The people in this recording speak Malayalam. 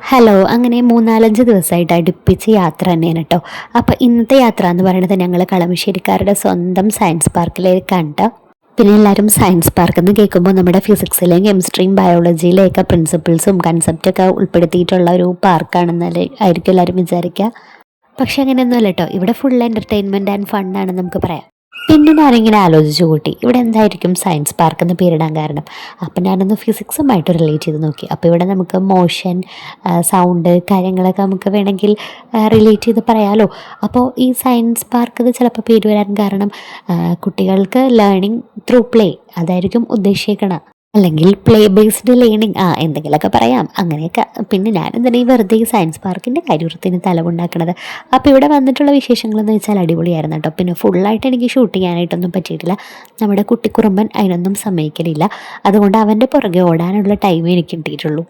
ഹലോ, അങ്ങനെ 3-4 ദിവസമായിട്ട് അടുപ്പിച്ച് യാത്ര തന്നെയാണ് കേട്ടോ. അപ്പോൾ ഇന്നത്തെ യാത്ര എന്ന് പറയുന്നത് ഞങ്ങൾ കളമശ്ശേരിക്കാരുടെ സ്വന്തം സയൻസ് പാർക്കിലേക്കാണ് ട്ടോ. പിന്നെ എല്ലാവരും സയൻസ് പാർക്ക് എന്ന് കേൾക്കുമ്പോൾ നമ്മുടെ ഫിസിക്സിലെയും കെമിസ്ട്രിയും ബയോളജിയിലെയൊക്കെ പ്രിൻസിപ്പിൾസും കൺസെപ്റ്റൊക്കെ ഉൾപ്പെടുത്തിയിട്ടുള്ള ഒരു പാർക്കാണെന്നല്ലേ ആയിരിക്കും എല്ലാവരും വിചാരിക്കുക. പക്ഷെ അങ്ങനെയൊന്നുമല്ല കേട്ടോ. ഇവിടെ ഫുൾ എൻ്റർടൈൻമെൻറ്റ് ആൻഡ് ഫണ്ണാണെന്ന് നമുക്ക് പറയാം. പിന്നെ ഞാനിങ്ങനെ ആലോചിച്ചു കൂട്ടി, ഇവിടെ എന്തായിരിക്കും സയൻസ് പാർക്ക് എന്ന് പേരിടാൻ കാരണം. അപ്പം ഞാനൊന്ന് ഫിസിക്സുമായിട്ട് റിലേറ്റ് ചെയ്ത് നോക്കി. അപ്പോൾ ഇവിടെ നമുക്ക് മോഷൻ, സൗണ്ട് കാര്യങ്ങളൊക്കെ നമുക്ക് വേണമെങ്കിൽ റിലേറ്റ് ചെയ്ത് പറയാമല്ലോ. അപ്പോൾ ഈ സയൻസ് പാർക്ക് എന്ന് ചിലപ്പോൾ പേര് വരാൻ കാരണം കുട്ടികൾക്ക് ലേണിംഗ് ത്രൂ പ്ലേ അതായിരിക്കും ഉദ്ദേശിക്കണം. അല്ലെങ്കിൽ പ്ലേ ബേസ്ഡ് ലേണിംഗ് എന്തെങ്കിലുമൊക്കെ പറയാം അങ്ങനെയൊക്കെ. പിന്നെ ഞാനെന്തിനാ ഈ വെറുതെ ഈ സയൻസ് പാർക്കിൻ്റെ കാര്യത്തിന് തലവുണ്ടാക്കണത്. അപ്പോൾ ഇവിടെ വന്നിട്ടുള്ള വിശേഷങ്ങളെന്ന് വെച്ചാൽ അടിപൊളിയായിരുന്നു കേട്ടോ. പിന്നെ ഫുള്ളായിട്ട് എനിക്ക് ഷൂട്ട് ചെയ്യാനായിട്ടൊന്നും പറ്റിയിട്ടില്ല. നമ്മുടെ കുട്ടിക്കുറുമ്പൻ അതിനൊന്നും സമ്മതിക്കലില്ല. അതുകൊണ്ട് അവൻ്റെ പുറകെ ഓടാനുള്ള ടൈമേ എനിക്ക് കിട്ടിയിട്ടുള്ളൂ.